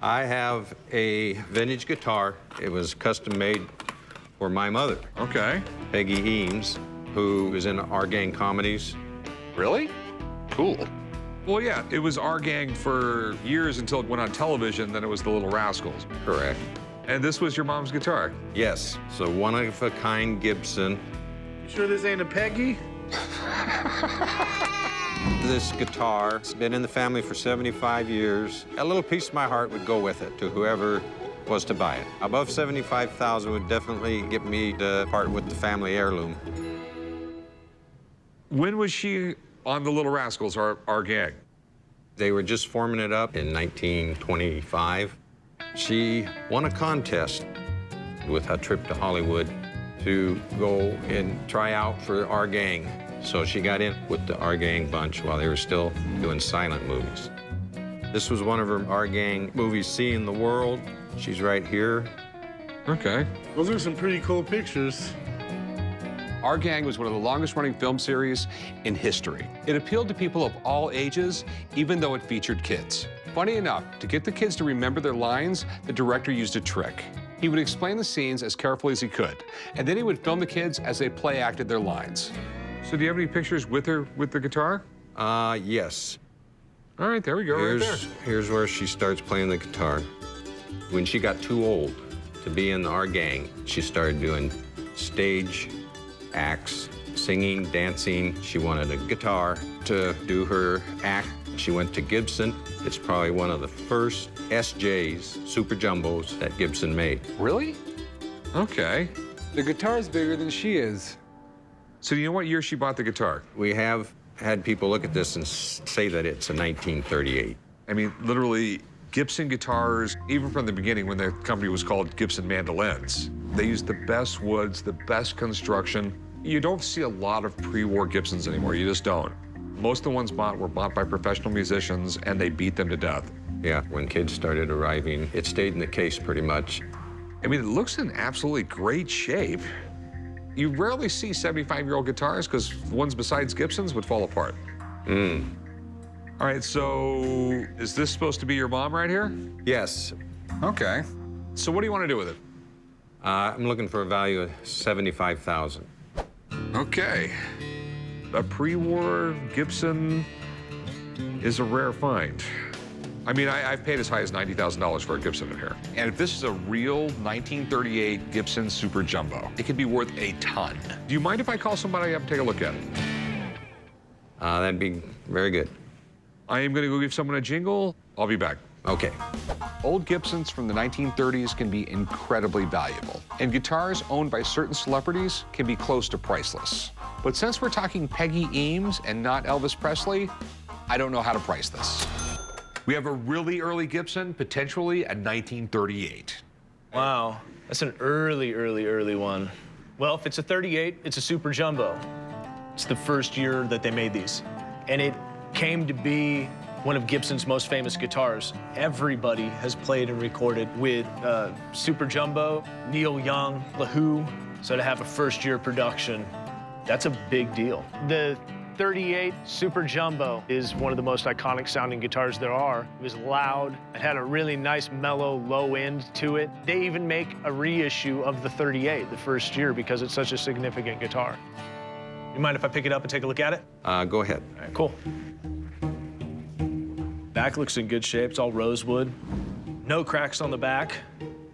I have a vintage guitar. It was custom made for my mother. Okay. Peggy Eames, who is in Our Gang comedies. Really? Cool. Well, yeah, it was Our Gang for years until it went on television, then it was the Little Rascals. Correct. And this was your mom's guitar? Yes, so one-of-a-kind Gibson. You sure this ain't a Peggy? This guitar has been in the family for 75 years. A little piece of my heart would go with it to whoever was to buy it. Above $75,000 would definitely get me to part with the family heirloom. When was she on the Little Rascals, Our Gang? They were just forming it up in 1925. She won a contest with a trip to Hollywood to go and try out for Our Gang. So she got in with the Our Gang bunch while they were still doing silent movies. This was one of her Our Gang movies, Seeing the World. She's right here. Okay. Those are some pretty cool pictures. Our Gang was one of the longest-running film series in history. It appealed to people of all ages, even though it featured kids. Funny enough, to get the kids to remember their lines, the director used a trick. He would explain the scenes as carefully as he could, and then he would film the kids as they play-acted their lines. So do you have any pictures with her, with the guitar? Yes. All right, there we go, right there. Here's where she starts playing the guitar. When she got too old to be in Our Gang, she started doing stage acts, singing, dancing. She wanted a guitar to do her act. She went to Gibson. It's probably one of the first SJs, Super Jumbos, that Gibson made. Really? Okay. The guitar's bigger than she is. So do you know what year she bought the guitar? We have had people look at this and say that it's a 1938. I mean, literally, Gibson guitars, even from the beginning when the company was called Gibson Mandolins, they used the best woods, the best construction. You don't see a lot of pre-war Gibsons anymore, you just don't. Most of the ones were bought by professional musicians, and they beat them to death. Yeah, when kids started arriving, it stayed in the case pretty much. I mean, it looks in absolutely great shape. You rarely see 75-year-old guitars because ones besides Gibsons would fall apart. All right, so is this supposed to be your mom right here? Yes. Okay. So what do you want to do with it? I'm looking for a value of $75,000. Okay. A pre-war Gibson is a rare find. I mean, I've paid as high as $90,000 for a Gibson in here. And if this is a real 1938 Gibson Super Jumbo, it could be worth a ton. Do you mind if I call somebody up and take a look at it? That'd be very good. I am gonna go give someone a jingle. I'll be back. Okay. Old Gibsons from the 1930s can be incredibly valuable, and guitars owned by certain celebrities can be close to priceless. But since we're talking Peggy Eames and not Elvis Presley, I don't know how to price this. We have a really early Gibson, potentially a 1938. Wow, that's an early one. Well, if it's a 38, it's a Super Jumbo. It's the first year that they made these. And it came to be one of Gibson's most famous guitars. Everybody has played and recorded with Super Jumbo, Neil Young, The Who. So to have a first-year production, that's a big deal. The 38 Super Jumbo is one of the most iconic sounding guitars there are. It was loud. It had a really nice mellow low end to it. They even make a reissue of the 38 the first year because it's such a significant guitar. You mind if I pick it up and take a look at it? Go ahead. All right, cool. Back looks in good shape. It's all rosewood. No cracks on the back.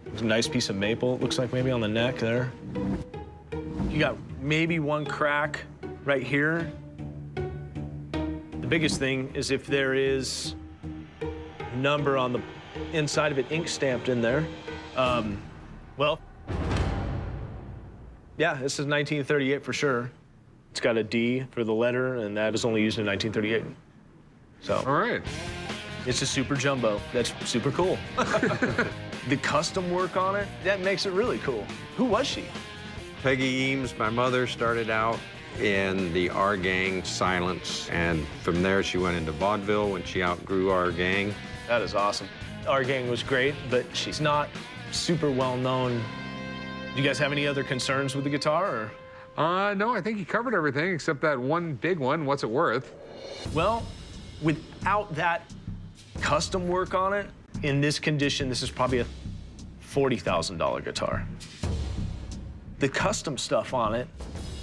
There's a nice piece of maple, it looks like maybe on the neck there. You got maybe one crack right here. The biggest thing is if there is a number on the inside of it, ink stamped in there. Well, yeah, this is 1938 for sure. It's got a D for the letter, and that was only used in 1938. So, All right. It's a Super Jumbo. That's super cool. The custom work on it, that makes it really cool. Who was she? Peggy Eames, my mother, started out in the Our Gang silence, and from there she went into vaudeville when she outgrew Our Gang. That is awesome. Our Gang was great, but she's not super well known. Do you guys have any other concerns with the guitar? Or? No, I think you covered everything except that one big one. What's it worth? Well, without that custom work on it, In this condition, this is probably a $40,000 guitar. The custom stuff on it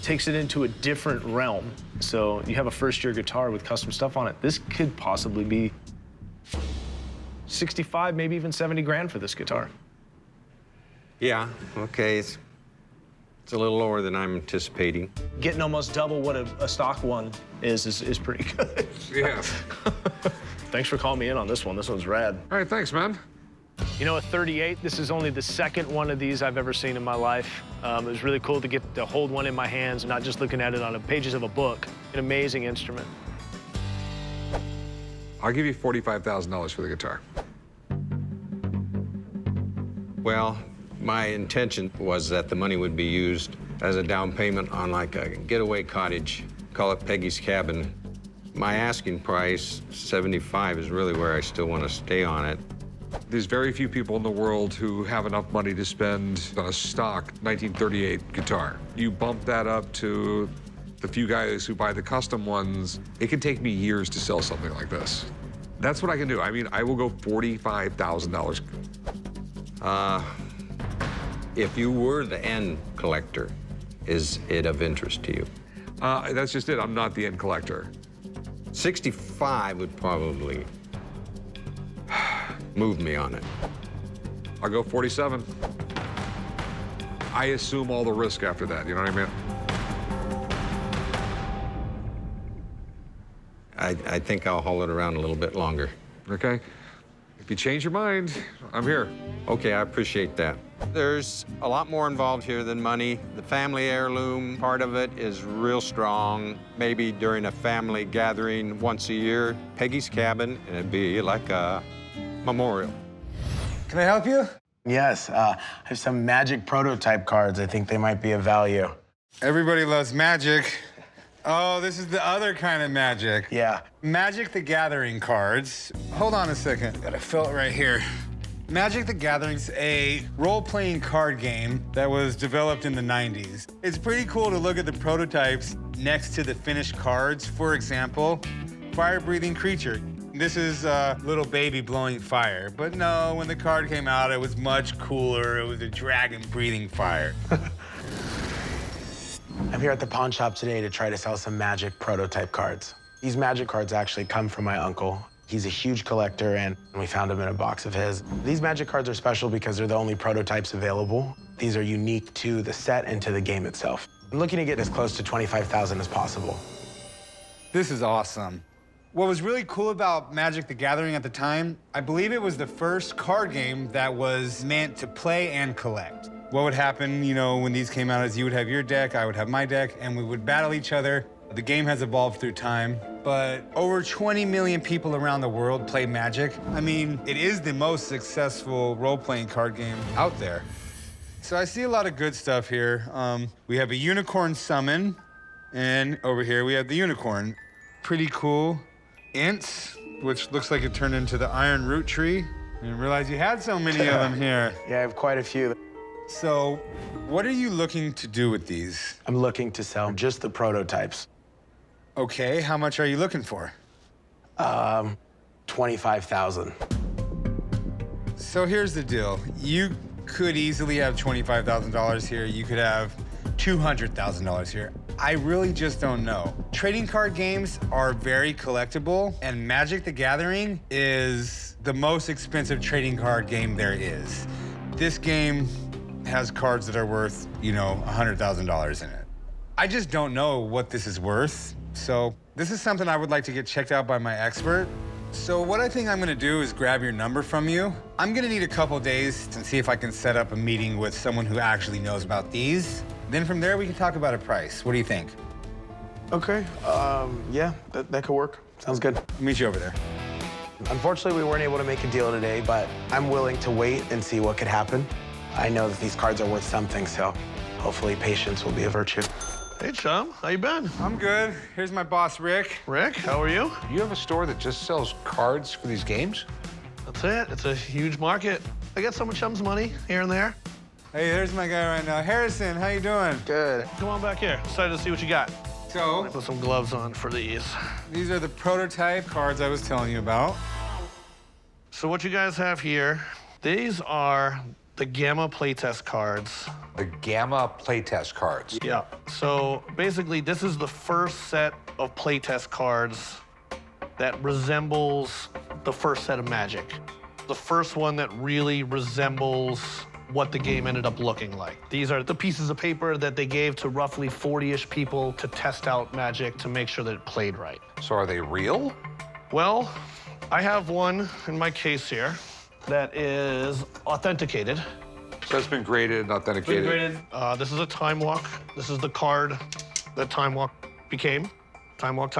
takes it into a different realm. So you have a first-year guitar with custom stuff on it. This could possibly be 65, maybe even 70 grand for this guitar. Yeah, okay, it's a little lower than I'm anticipating. Getting almost double what a stock one is pretty good. Yeah. Thanks for calling me in on this one. This one's rad. All right, thanks, man. You know, a 38, this is only the second one of these I've ever seen in my life. It was really cool to get to hold one in my hands and not just looking at it on the pages of a book. An amazing instrument. I'll give you $45,000 for the guitar. Well, my intention was that the money would be used as a down payment on like a getaway cottage, call it Peggy's Cabin. My asking price, $75, is really where I still want to stay on it. There's very few people in the world who have enough money to spend on a stock 1938 guitar. You bump that up to the few guys who buy the custom ones, it can take me years to sell something like this. That's what I can do. I mean, I will go $45,000. If you were the end collector, is it of interest to you? That's just it. I'm not the end collector. 65 would probably move me on it. I'll go 47. I assume all the risk after that, you know what I mean? I think I'll hold it around a little bit longer. Okay? If you change your mind, I'm here. Okay, I appreciate that. There's a lot more involved here than money. The family heirloom part of it is real strong. Maybe during a family gathering once a year, Peggy's Cabin, and it'd be like a memorial. Can I help you? Yes, I have some magic prototype cards. I think they might be of value. Everybody loves magic. Oh, this is the other kind of magic. Yeah. Magic the Gathering cards. Hold on a second. Gotta fill it right here. Magic the Gathering's a role-playing card game that was developed in the 90s. It's pretty cool to look at the prototypes next to the finished cards. For example, fire-breathing creature. This is a little baby blowing fire. But no, when the card came out, it was much cooler. It was a dragon breathing fire. I'm here at the pawn shop today to try to sell some magic prototype cards. These magic cards actually come from my uncle. He's a huge collector, and we found them in a box of his. These magic cards are special because they're the only prototypes available. These are unique to the set and to the game itself. I'm looking to get as close to 25,000 as possible. This is awesome. What was really cool about Magic the Gathering at the time, I believe it was the first card game that was meant to play and collect. What would happen, you know, when these came out is you would have your deck, I would have my deck, and we would battle each other. The game has evolved through time, but over 20 million people around the world play Magic. I mean, it is the most successful role-playing card game out there. So I see a lot of good stuff here. We have a unicorn summon, and over here we have the unicorn. Pretty cool. Ints, which looks like it turned into the iron root tree. I didn't realize you had so many of them here. Yeah, I have quite a few. So, what are you looking to do with these? I'm looking to sell just the prototypes. Okay, how much are you looking for? 25,000. So here's the deal. You could easily have $25,000 here. You could have $200,000 here. I really just don't know. Trading card games are very collectible, and Magic the Gathering is the most expensive trading card game there is. This game has cards that are worth, you know, $100,000 in it. I just don't know what this is worth, so this is something I would like to get checked out by my expert. So what I think I'm gonna do is grab your number from you. I'm gonna need a couple days to see if I can set up a meeting with someone who actually knows about these. Then from there, we can talk about a price. What do you think? Okay, yeah, that could work. Sounds good. I'll meet you over there. Unfortunately, we weren't able to make a deal today, but I'm willing to wait and see what could happen. I know that these cards are worth something, so hopefully patience will be a virtue. Hey, chum, how you been? I'm good. Here's my boss, Rick. Rick, how are you? You have a store that just sells cards for these games? That's it. It's a huge market. I get some of Chum's money here and there. Hey, there's my guy right now. Harrison, how you doing? Good. Come on back here. Excited to see what you got. So, Put some gloves on for these. these are the prototype cards I was telling you about. So what you guys have here, these are the Gamma playtest cards. The Gamma playtest cards. Yeah. So basically, this is the first set of playtest cards that resembles the first set of Magic. The first one that really resembles what the game ended up looking like. These are the pieces of paper that they gave to roughly 40-ish people to test out Magic to make sure that it played right. So are they real? Well, I have one in my case here that is authenticated. So it's been graded and authenticated. This is a Time Walk. This is the card that Time Walk became. Time Walk,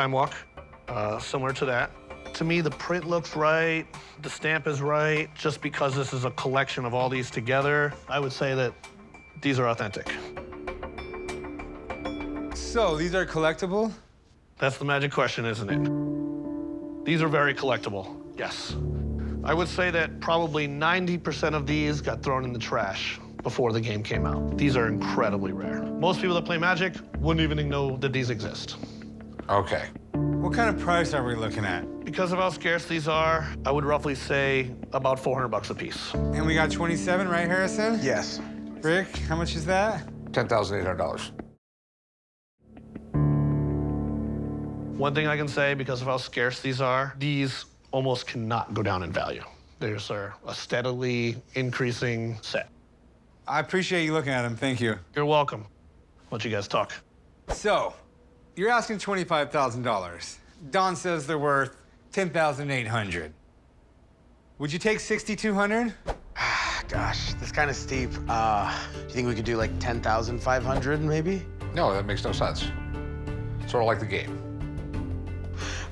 similar to that. To me, the print looks right, the stamp is right. Just because this is a collection of all these together, I would say that these are authentic. So these are collectible? That's the magic question, isn't it? These are very collectible, yes. I would say that probably 90% of these got thrown in the trash before the game came out. These are incredibly rare. Most people that play Magic wouldn't even know that these exist. Okay. What kind of price are we looking at? Because of how scarce these are, I would roughly say about $400 a piece. And we got 27, right, Harrison? Yes. Rick, how much is that? $10,800. One thing I can say, because of how scarce these are, these almost cannot go down in value. These are a steadily increasing set. I appreciate you looking at them, thank you. You're welcome. Let you guys talk. So, you're asking $25,000. Don says they're worth $10,800. Would you take $6,200? Gosh, that's kind of steep. Do you think we could do like 10,500 maybe? No, that makes no sense. Sort of like the game.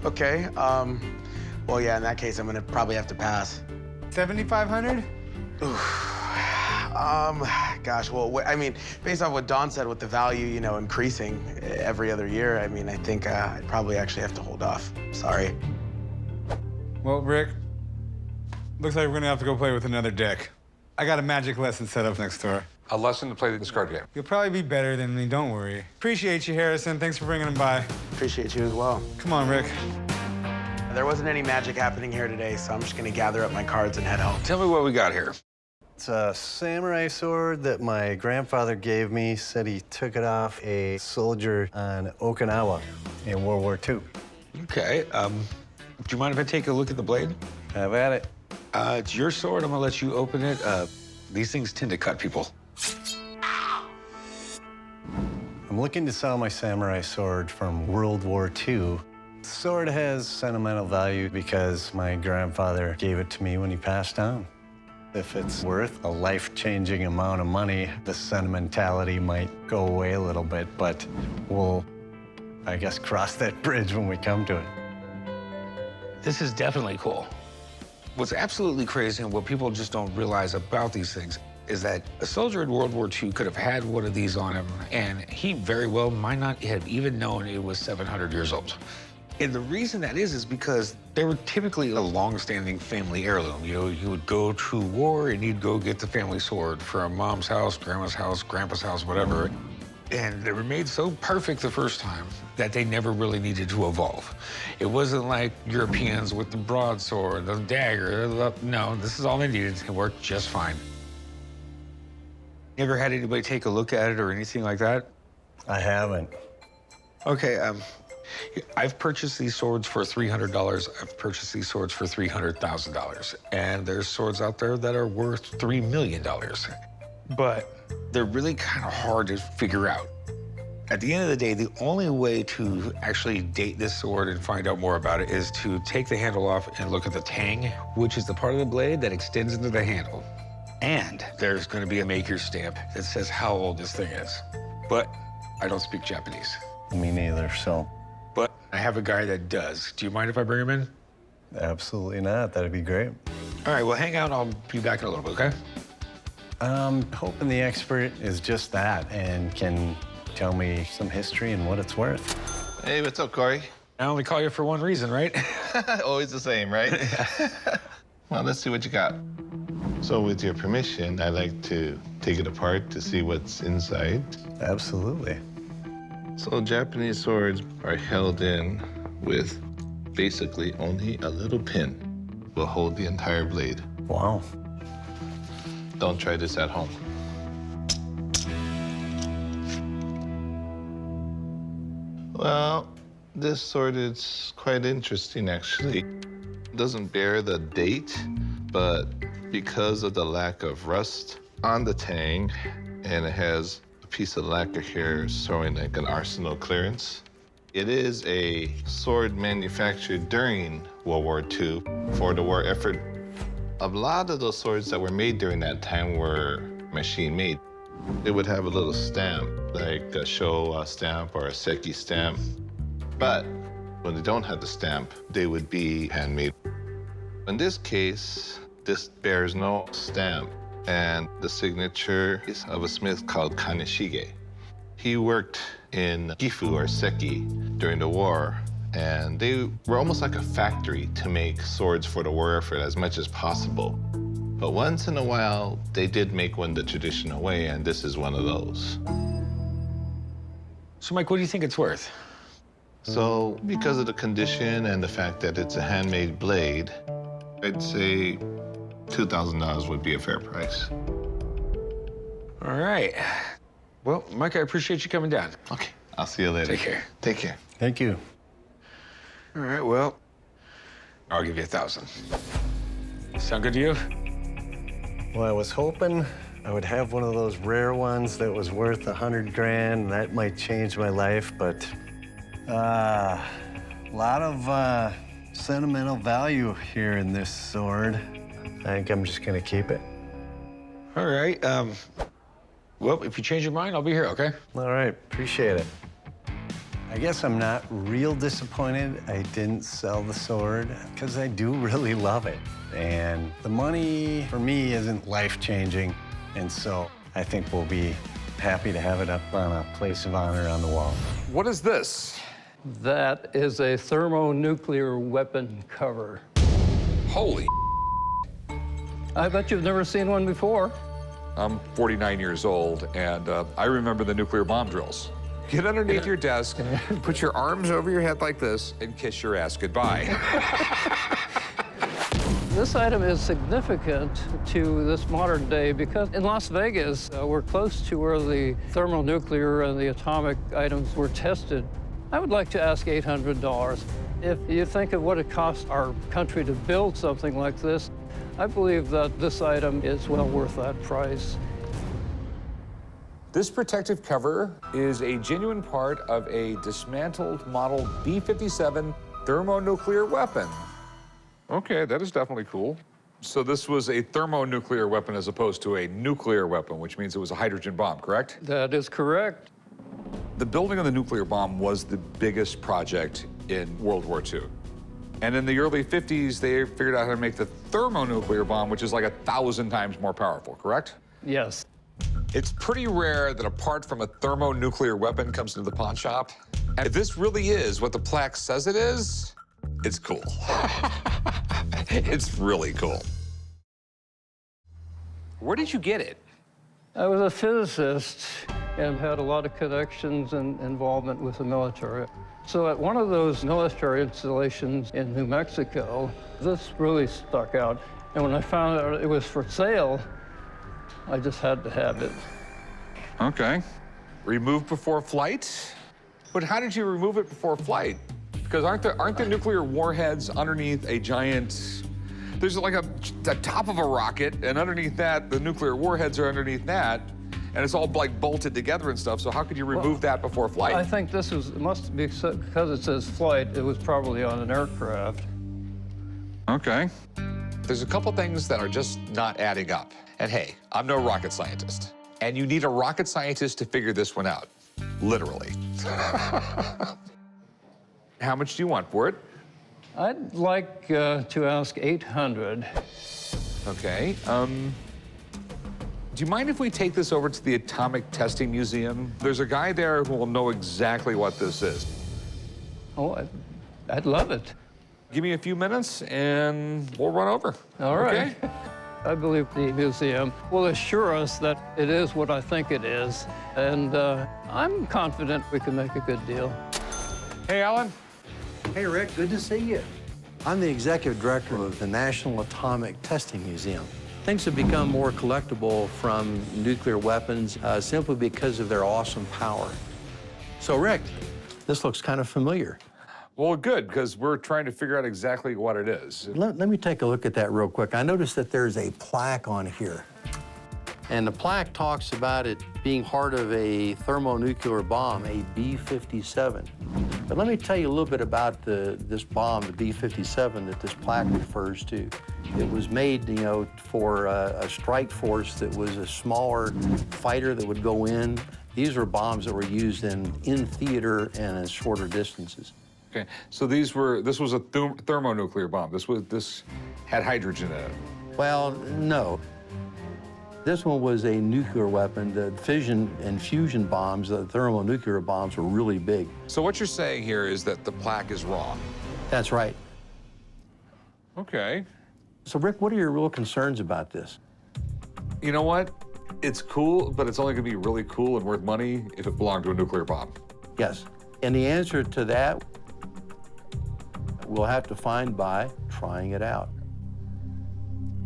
Okay, well, yeah, in that case, I'm gonna probably have to pass. 7,500? Gosh, well, I mean, based off what Don said with the value, you know, increasing every other year, I mean, I think I'd probably actually have to hold off. Sorry. Well, Rick, looks like we're gonna have to go play with another deck. I got a Magic lesson set up next door. A lesson to play this card game. You'll probably be better than me, don't worry. Appreciate you, Harrison. Thanks for bringing them by. Appreciate you as well. Come on, Rick. There wasn't any Magic happening here today, so I'm just gonna gather up my cards and head home. Tell me what we got here. It's a samurai sword that my grandfather gave me. Said he took it off a soldier on Okinawa in World War II. Okay, do you mind if I take a look at the blade? Have at it. It's your sword. I'm gonna let you open it. These things tend to cut people. I'm looking to sell my samurai sword from World War II. The sword has sentimental value because my grandfather gave it to me when he passed on. If it's worth a life-changing amount of money, the sentimentality might go away a little bit, but we'll, I guess, cross that bridge when we come to it. This is definitely cool. What's absolutely crazy and what people just don't realize about these things is that a soldier in World War II could have had one of these on him, and he very well might not have even known it was 700 years old. And the reason that is because they were typically a long-standing family heirloom. You know, you would go to war and you'd go get the family sword from mom's house, grandma's house, grandpa's house, whatever. And they were made so perfect the first time that they never really needed to evolve. It wasn't like Europeans with the broadsword, the dagger. No, this is all they needed. It worked just fine. You ever had anybody take a look at it or anything like that? I haven't. Okay, I've purchased these swords for $300. I've purchased these swords for $300,000. And there's swords out there that are worth $3 million. But they're really kind of hard to figure out. At the end of the day, the only way to actually date this sword and find out more about it is to take the handle off and look at the tang, which is the part of the blade that extends into the handle. And there's going to be a maker's stamp that says how old this thing is. But I don't speak Japanese. Me neither, so. But I have a guy that does. Do you mind if I bring him in? Absolutely not. That'd be great. All right, well, hang out. I'll be back in a little bit, okay? I'm hoping the expert is just that and can tell me some history and what it's worth. Hey, what's up, Corey? I only call you for one reason, right? Always the same, right? Well, let's see what you got. So with your permission, I'd like to take it apart to see what's inside. Absolutely. So Japanese swords are held in with basically only a little pin will hold the entire blade. Wow. Don't try this at home. Well, this sword is quite interesting, actually. It doesn't bear the date, but because of the lack of rust on the tang, and it has a piece of lacquer here showing like an arsenal clearance, it is a sword manufactured during World War II for the war effort. A lot of those swords that were made during that time were machine-made. They would have a little stamp, like a Showa stamp or a Seki stamp. But when they don't have the stamp, they would be handmade. In this case, this bears no stamp, and the signature is of a smith called Kaneshige. He worked in Gifu or Seki during the war, and they were almost like a factory to make swords for the war effort as much as possible. But once in a while, they did make one the traditional way, and this is one of those. So, Mike, what do you think it's worth? So, because of the condition and the fact that it's a handmade blade, I'd say $2,000 would be a fair price. All right. Well, Mike, I appreciate you coming down. Okay, I'll see you later. Take care. Take care. Thank you. All right, well, I'll give you $1,000. Sound good to you? Well, I was hoping I would have one of those rare ones that was worth 100 grand, and that might change my life, but a lot of sentimental value here in this sword. I think I'm just gonna keep it. All right. Well, if you change your mind, I'll be here, okay? All right, appreciate it. I guess I'm not real disappointed I didn't sell the sword, because I do really love it. And the money, for me, isn't life-changing, and so I think we'll be happy to have it up on a place of honor on the wall. What is this? That is a thermonuclear weapon cover. Holy. I bet you've never seen one before. I'm 49 years old, and I remember the nuclear bomb drills. Get underneath your desk, put your arms over your head like this, and kiss your ass goodbye. This item is significant to this modern day because in Las Vegas, we're close to where the thermonuclear and the atomic items were tested. I would like to ask $800. If you think of what it costs our country to build something like this, I believe that this item is well worth that price. This protective cover is a genuine part of a dismantled model B-57 thermonuclear weapon. Okay, that is definitely cool. So this was a thermonuclear weapon as opposed to a nuclear weapon, which means it was a hydrogen bomb, correct? That is correct. The building of the nuclear bomb was the biggest project in World War II. And in the early 50s, they figured out how to make the thermonuclear bomb, which is like 1,000 times more powerful, correct? Yes. It's pretty rare that a part from a thermonuclear weapon comes into the pawn shop. And if this really is what the plaque says it is, it's cool. It's really cool. Where did you get it? I was a physicist and had a lot of connections and involvement with the military. So at one of those military installations in New Mexico, this really stuck out. And when I found out it was for sale, I just had to have it. Okay. Removed before flight? But how did you remove it before flight? Because aren't there nuclear warheads underneath a giant... There's like the top of a rocket, and underneath that, the nuclear warheads are underneath that, and it's all like bolted together and stuff, so how could you remove that before flight? I think this must be, because it says flight, it was probably on an aircraft. Okay. There's a couple things that are just not adding up. And hey, I'm no rocket scientist. And you need a rocket scientist to figure this one out. Literally. How much do you want for it? I'd like to ask $800. Okay. Do you mind if we take this over to the Atomic Testing Museum? There's a guy there who will know exactly what this is. Oh, I'd love it. Give me a few minutes and we'll run over. All right. Okay? I believe the museum will assure us that it is what I think it is. And I'm confident we can make a good deal. Hey, Alan. Hey, Rick, good to see you. I'm the executive director of the National Atomic Testing Museum. Things have become more collectible from nuclear weapons simply because of their awesome power. So, Rick, this looks kind of familiar. Well, good, because we're trying to figure out exactly what it is. Let me take a look at that real quick. I noticed that there's a plaque on here. And the plaque talks about it being part of a thermonuclear bomb, a B-57. But let me tell you a little bit about this bomb, the B-57, that this plaque refers to. It was made, you know, for a strike force that was a smaller fighter that would go in. These were bombs that were used in theater and at shorter distances. Okay, so this was a thermonuclear bomb. This had hydrogen in it. Well, no. This one was a nuclear weapon. The fission and fusion bombs, the thermonuclear bombs, were really big. So what you're saying here is that the plaque is wrong. That's right. Okay. So, Rick, what are your real concerns about this? You know what? It's cool, but it's only gonna be really cool and worth money if it belonged to a nuclear bomb. Yes. And the answer to that, we'll have to find by trying it out.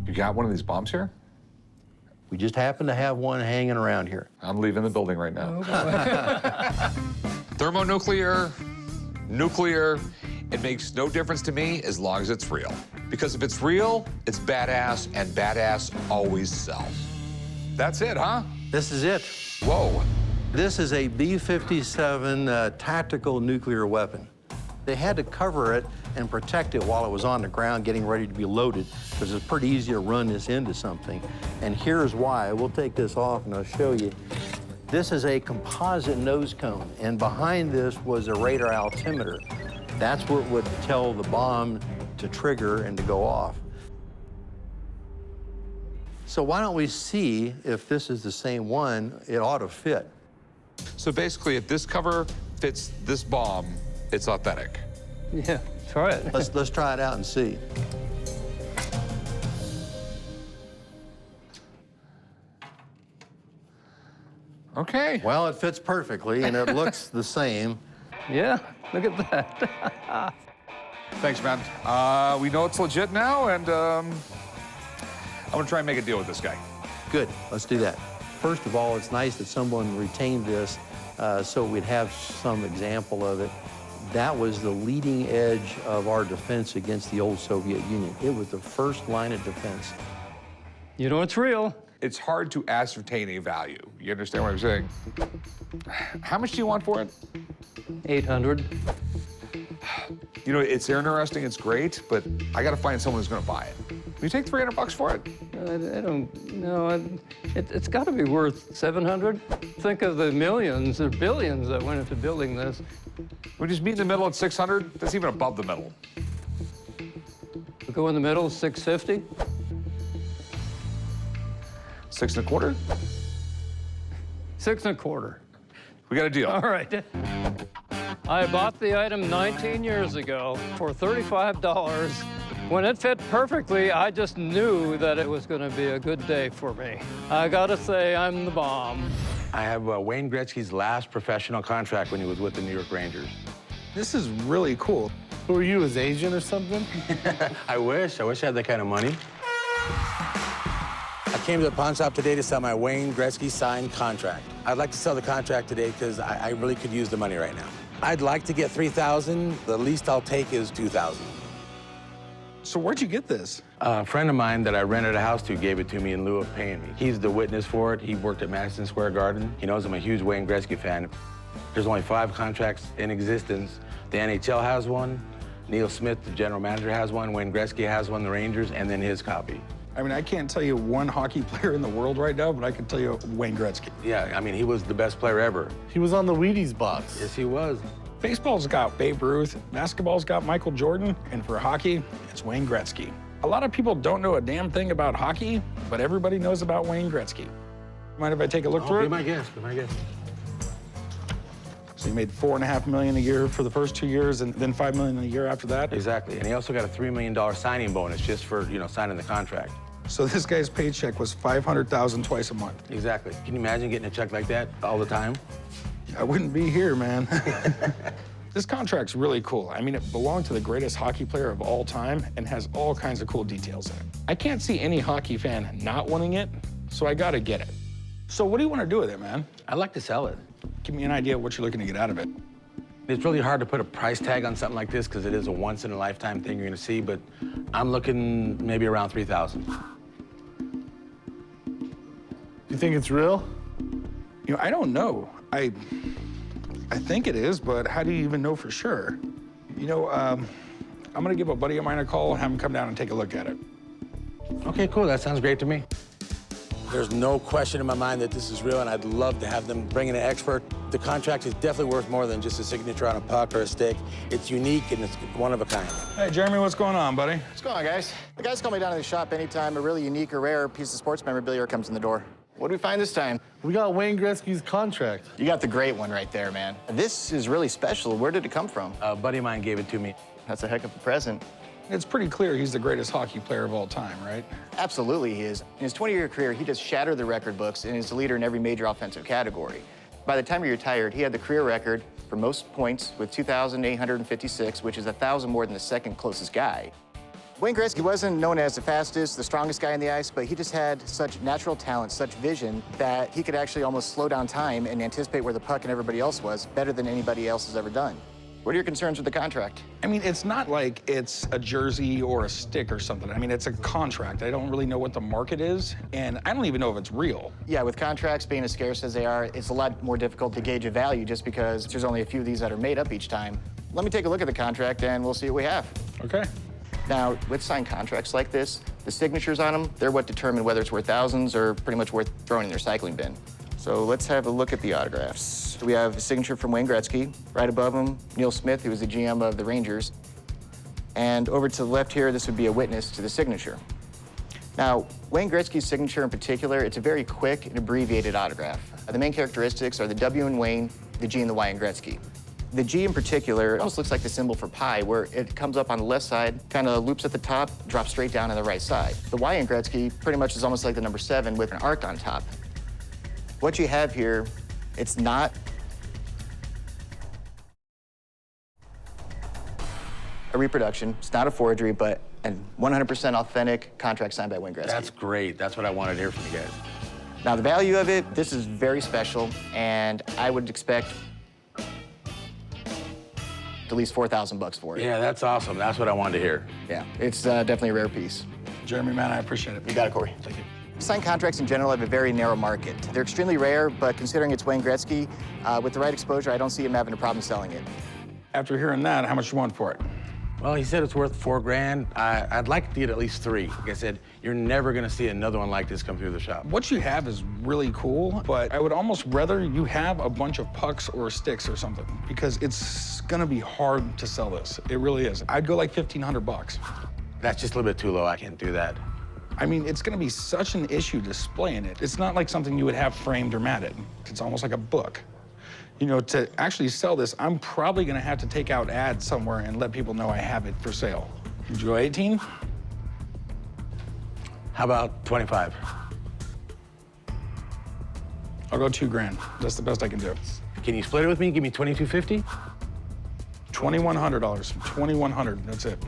You got one of these bombs here? We just happen to have one hanging around here. I'm leaving the building right now. Thermonuclear, nuclear, it makes no difference to me as long as it's real. Because if it's real, it's badass, and badass always sells. That's it, huh? This is it. Whoa. This is a B-57 tactical nuclear weapon. They had to cover it and protect it while it was on the ground getting ready to be loaded, because it's pretty easy to run this into something. And here's why. We'll take this off and I'll show you. This is a composite nose cone, and behind this was a radar altimeter. That's what would tell the bomb to trigger and to go off. So why don't we see if this is the same one? It ought to fit. So basically, if this cover fits this bomb, it's authentic. Yeah, try it. Let's try it out and see. Okay. Well, it fits perfectly, and it looks the same. Yeah, look at that. Thanks, man. We know it's legit now, and I'm gonna try and make a deal with this guy. Good, let's do that. First of all, it's nice that someone retained this so we'd have some example of it. That was the leading edge of our defense against the old Soviet Union. It was the first line of defense. You know it's real. It's hard to ascertain a value. You understand what I'm saying? How much do you want for it? 800. You know, it's interesting, it's great, but I gotta find someone who's gonna buy it. Will you take 300 bucks for it? I don't know. It's got to be worth 700. Think of the millions or billions that went into building this. We just meet in the middle at 600. That's even above the middle. We go in the middle, 650. 6 1/4? 6 1/4. We got a deal. All right. I bought the item 19 years ago for $35. When it fit perfectly, I just knew that it was going to be a good day for me. I gotta say, I'm the bomb. I have Wayne Gretzky's last professional contract when he was with the New York Rangers. This is really cool. Who are you, his agent or something? I wish I had that kind of money. I came to the pawn shop today to sell my Wayne Gretzky signed contract. I'd like to sell the contract today because I really could use the money right now. I'd like to get $3,000. The least I'll take is $2,000. So where'd you get this? A friend of mine that I rented a house to gave it to me in lieu of paying me. He's the witness for it. He worked at Madison Square Garden. He knows I'm a huge Wayne Gretzky fan. There's only 5 contracts in existence. The NHL has one. Neil Smith, the general manager, has one. Wayne Gretzky has one, the Rangers, and then his copy. I mean, I can't tell you one hockey player in the world right now, but I can tell you Wayne Gretzky. Yeah, I mean, he was the best player ever. He was on the Wheaties box. Yes, he was. Baseball's got Babe Ruth, basketball's got Michael Jordan, and for hockey, it's Wayne Gretzky. A lot of people don't know a damn thing about hockey, but everybody knows about Wayne Gretzky. Mind if I take a look through it? Be my guest, be my guest. So he made $4.5 million a year for the first 2 years, and then $5 million a year after that? Exactly, and he also got a $3 million signing bonus just for, signing the contract. So this guy's paycheck was $500,000 twice a month. Exactly. Can you imagine getting a check like that all the time? I wouldn't be here, man. This contract's really cool. I mean, it belonged to the greatest hockey player of all time and has all kinds of cool details in it. I can't see any hockey fan not wanting it, so I gotta get it. So what do you want to do with it, man? I'd like to sell it. Give me an idea of what you're looking to get out of it. It's really hard to put a price tag on something like this because it is a once-in-a-lifetime thing you're gonna see, but I'm looking maybe around 3,000. You think it's real? You know, I don't know. I think it is, but how do you even know for sure? You know, I'm gonna give a buddy of mine a call, have him come down and take a look at it. Okay, cool, that sounds great to me. There's no question in my mind that this is real, and I'd love to have them bring in an expert. The contract is definitely worth more than just a signature on a puck or a stick. It's unique, and it's one of a kind. Hey, Jeremy, what's going on, buddy? What's going on, guys? The guys call me down to the shop anytime a really unique or rare piece of sports memorabilia comes in the door. What do we find this time? We got Wayne Gretzky's contract. You got the great one right there, man. This is really special. Where did it come from? A buddy of mine gave it to me. That's a heck of a present. It's pretty clear he's the greatest hockey player of all time, right? Absolutely, he is. In his 20-year career, he just shattered the record books and is the leader in every major offensive category. By the time he retired, he had the career record for most points with 2,856, which is 1,000 more than the second closest guy. Wayne Gretzky wasn't known as the fastest, the strongest guy on the ice, but he just had such natural talent, such vision, that he could actually almost slow down time and anticipate where the puck and everybody else was better than anybody else has ever done. What are your concerns with the contract? I mean, it's not like it's a jersey or a stick or something. I mean, it's a contract. I don't really know what the market is, and I don't even know if it's real. Yeah, with contracts being as scarce as they are, it's a lot more difficult to gauge a value just because there's only a few of these that are made up each time. Let me take a look at the contract, and we'll see what we have. Okay. Now, with signed contracts like this, the signatures on them, they're what determine whether it's worth thousands or pretty much worth throwing in the recycling bin. So let's have a look at the autographs. We have a signature from Wayne Gretzky. Right above him, Neil Smith, who was the GM of the Rangers. And over to the left here, this would be a witness to the signature. Now, Wayne Gretzky's signature in particular, it's a very quick and abbreviated autograph. The main characteristics are the W in Wayne, the G in the Y in Gretzky. The G in particular almost looks like the symbol for pi, where it comes up on the left side, kind of loops at the top, drops straight down on the right side. The Y in Gretzky pretty much is almost like the number 7 with an arc on top. What you have here, it's not a reproduction, it's not a forgery, but a 100% authentic contract signed by Wayne Gretzky. That's great. That's what I wanted to hear from you guys. Now, the value of it, this is very special, and I would expect at least $4,000 for it. Yeah, that's awesome. That's what I wanted to hear. Yeah, it's definitely a rare piece. Jeremy, man, I appreciate it. You got it, Corey. Thank you. Signed contracts in general have a very narrow market. They're extremely rare, but considering it's Wayne Gretzky, with the right exposure, I don't see him having a problem selling it. After hearing that, how much you want for it? Well, he said it's worth $4 grand. I'd like to get at least 3. Like I said, you're never gonna see another one like this come through the shop. What you have is really cool, but I would almost rather you have a bunch of pucks or sticks or something, because it's gonna be hard to sell this. It really is. I'd go like $1,500. That's just a little bit too low. I can't do that. I mean, it's gonna be such an issue displaying it. It's not like something you would have framed or matted. It's almost like a book. You know, to actually sell this, I'm probably gonna have to take out ads somewhere and let people know I have it for sale. Would you go 18? How about 25? I'll go $2 grand. That's the best I can do. Can you split it with me? Give me $2,250? $2,100. $2,100. That's it.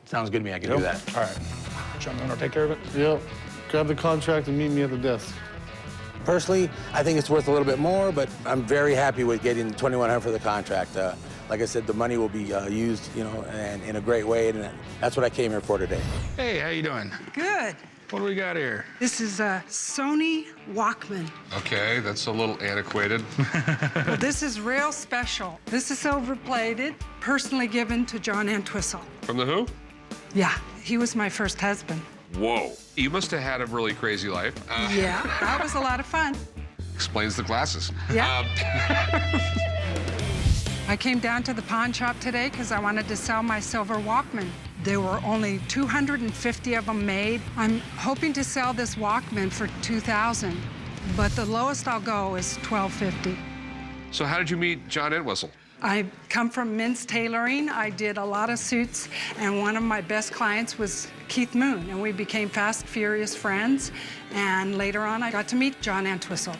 Sounds good to me. I can do that. All right. Gentlemen, I'll take care of it. Yep. Grab the contract and meet me at the desk. Personally, I think it's worth a little bit more, but I'm very happy with getting $2,100 for the contract. Like I said, the money will be used, you know, and in a great way, and that's what I came here for today. Hey, how you doing? Good. What do we got here? This is a Sony Walkman. Okay, that's a little antiquated. Well, this is real special. This is silver-plated, personally given to John Entwistle. From the Who? Yeah, he was my first husband. Whoa. You must have had a really crazy life. Yeah, that was a lot of fun. Explains the glasses. Yeah. I came down to the pawn shop today because I wanted to sell my silver Walkman. There were only 250 of them made. I'm hoping to sell this Walkman for $2,000, but the lowest I'll go is $1,250. So how did you meet John Entwistle? I come from men's tailoring. I did a lot of suits, and one of my best clients was Keith Moon, and we became fast, furious friends. And later on, I got to meet John Entwistle.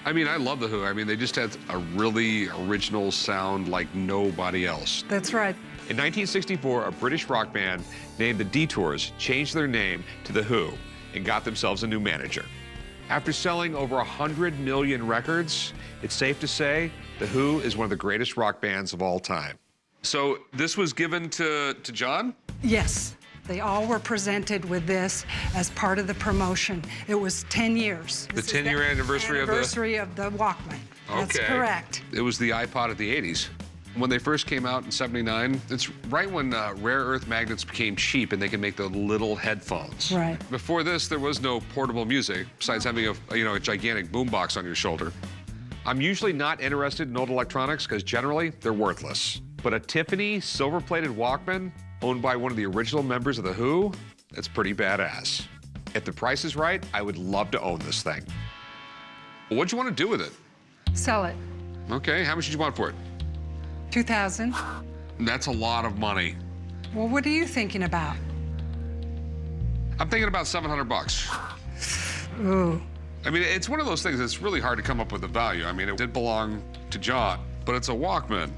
I mean, I love The Who. I mean, they just had a really original sound like nobody else. That's right. In 1964, a British rock band named the Detours changed their name to The Who and got themselves a new manager. After selling over 100 million records, it's safe to say The Who is one of the greatest rock bands of all time. So this was given to John? Yes. They all were presented with this as part of the promotion. It was 10 years. The 10-year anniversary of the Walkman. That's correct. It was the iPod of the 80s. When they first came out in '79, it's right when rare earth magnets became cheap and they could make the little headphones. Right. Before this, there was no portable music besides having a gigantic boombox on your shoulder. I'm usually not interested in old electronics because generally they're worthless. But a Tiffany silver-plated Walkman owned by one of the original members of The Who, that's pretty badass. If the price is right, I would love to own this thing. What'd you want to do with it? Sell it. Okay, how much did you want for it? $2,000. That's a lot of money. Well, what are you thinking about? I'm thinking about $700. Ooh. I mean, it's one of those things that's really hard to come up with a value. I mean, it did belong to John, but it's a Walkman.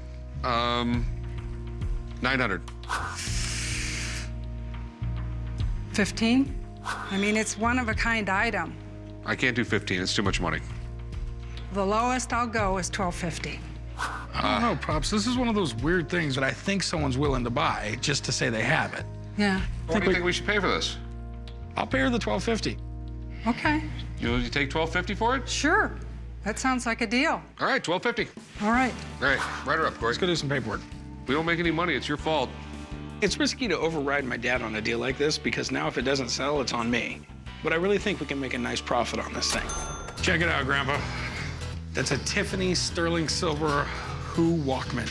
900. 15? I mean, it's one-of-a-kind item. I can't do 15. It's too much money. The lowest I'll go is $12.50. I don't know, Pops. This is one of those weird things that I think someone's willing to buy just to say they have it. Yeah. What do you think we should pay for this? I'll pay her the $12.50. Okay. You take $12.50 for it? Sure. That sounds like a deal. All right, $12.50. All right. All right, write her up, Corey. Let's go do some paperwork. We don't make any money. It's your fault. It's risky to override my dad on a deal like this because now if it doesn't sell, it's on me. But I really think we can make a nice profit on this thing. Check it out, Grandpa. That's a Tiffany sterling silver Who Walkman.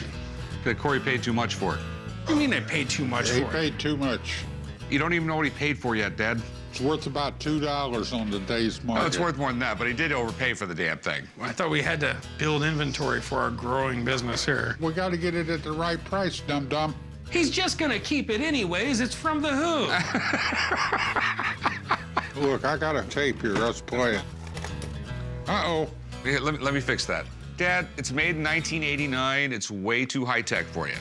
That Corey paid too much for it. What do you mean I paid too much for it? He paid too much. You don't even know what he paid for yet, Dad. It's worth about $2 on today's market. No, it's worth more than that, but he did overpay for the damn thing. Well, I thought we had to build inventory for our growing business here. We got to get it at the right price, dum-dum. He's just gonna keep it anyways. It's from The Who. Look, I got a tape here. Let's play it. Uh-oh. Here, let me fix that. Dad, it's made in 1989. It's way too high-tech for you.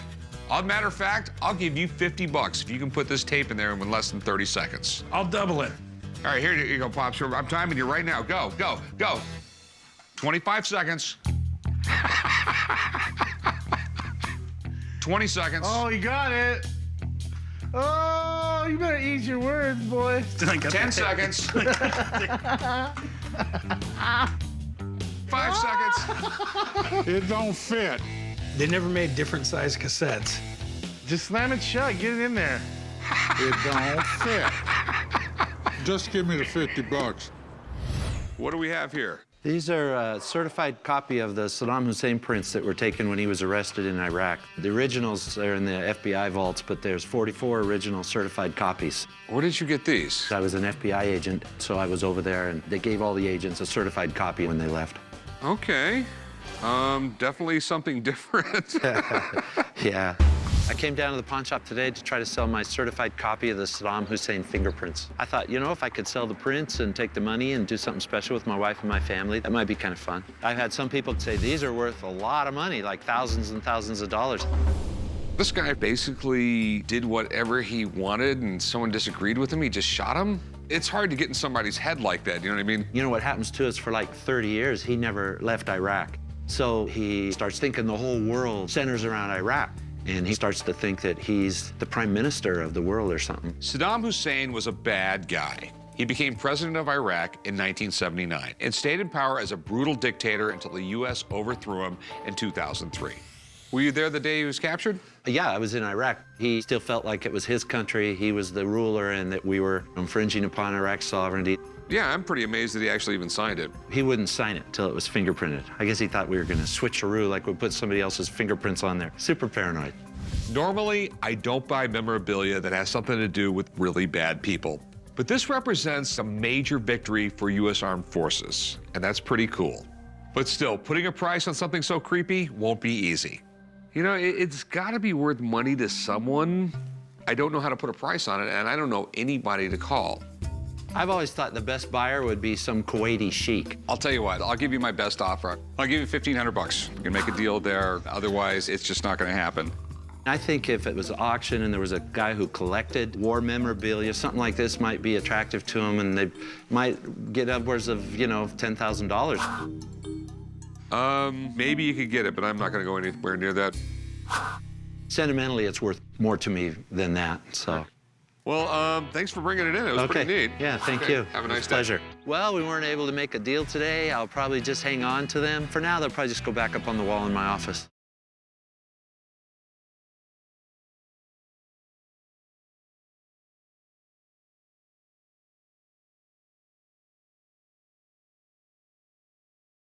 As a matter of fact, I'll give you $50 if you can put this tape in there in less than 30 seconds. I'll double it. All right, here you go, Pops. I'm timing you right now. Go, go, go. 25 seconds. 20 seconds. Oh, you got it. Oh, you better eat your words, boy. 10 seconds. 5 seconds. It don't fit. They never made different size cassettes. Just slam it shut. Get it in there. It don't fit. Just give me the $50. What do we have here? These are a certified copy of the Saddam Hussein prints that were taken when he was arrested in Iraq. The originals are in the FBI vaults, but there's 44 original certified copies. Where did you get these? I was an FBI agent, so I was over there, and they gave all the agents a certified copy when they left. Okay. Definitely something different. Yeah. I came down to the pawn shop today to try to sell my certified copy of the Saddam Hussein fingerprints. I thought, you know, if I could sell the prints and take the money and do something special with my wife and my family, that might be kind of fun. I've had some people say these are worth a lot of money, like thousands and thousands of dollars. This guy basically did whatever he wanted and someone disagreed with him, he just shot him? It's hard to get in somebody's head like that, you know what I mean? You know what happens to us for like 30 years, he never left Iraq. So he starts thinking the whole world centers around Iraq. And he starts to think that he's the prime minister of the world or something. Saddam Hussein was a bad guy. He became president of Iraq in 1979 and stayed in power as a brutal dictator until the U.S. overthrew him in 2003. Were you there the day he was captured? Yeah, I was in Iraq. He still felt like it was his country, he was the ruler, and that we were infringing upon Iraq's sovereignty. Yeah, I'm pretty amazed that he actually even signed it. He wouldn't sign it until it was fingerprinted. I guess he thought we were gonna switcheroo, like we put somebody else's fingerprints on there. Super paranoid. Normally, I don't buy memorabilia that has something to do with really bad people. But this represents a major victory for U.S. Armed Forces, and that's pretty cool. But still, putting a price on something so creepy won't be easy. You know, it's gotta be worth money to someone. I don't know how to put a price on it, and I don't know anybody to call. I've always thought the best buyer would be some Kuwaiti sheik. I'll tell you what, I'll give you my best offer. I'll give you 1,500 bucks. You can make a deal there. Otherwise, it's just not going to happen. I think if it was an auction and there was a guy who collected war memorabilia, something like this might be attractive to him, and they might get upwards of, you know, $10,000. Maybe you could get it, but I'm not going to go anywhere near that. Sentimentally, it's worth more to me than that, so. Well, thanks for bringing it in. It was pretty neat. Yeah, thank Okay, you. Have a nice pleasure. day. Well, we weren't able to make a deal today. I'll probably just hang on to them. For now, they'll probably just go back up on the wall in my office.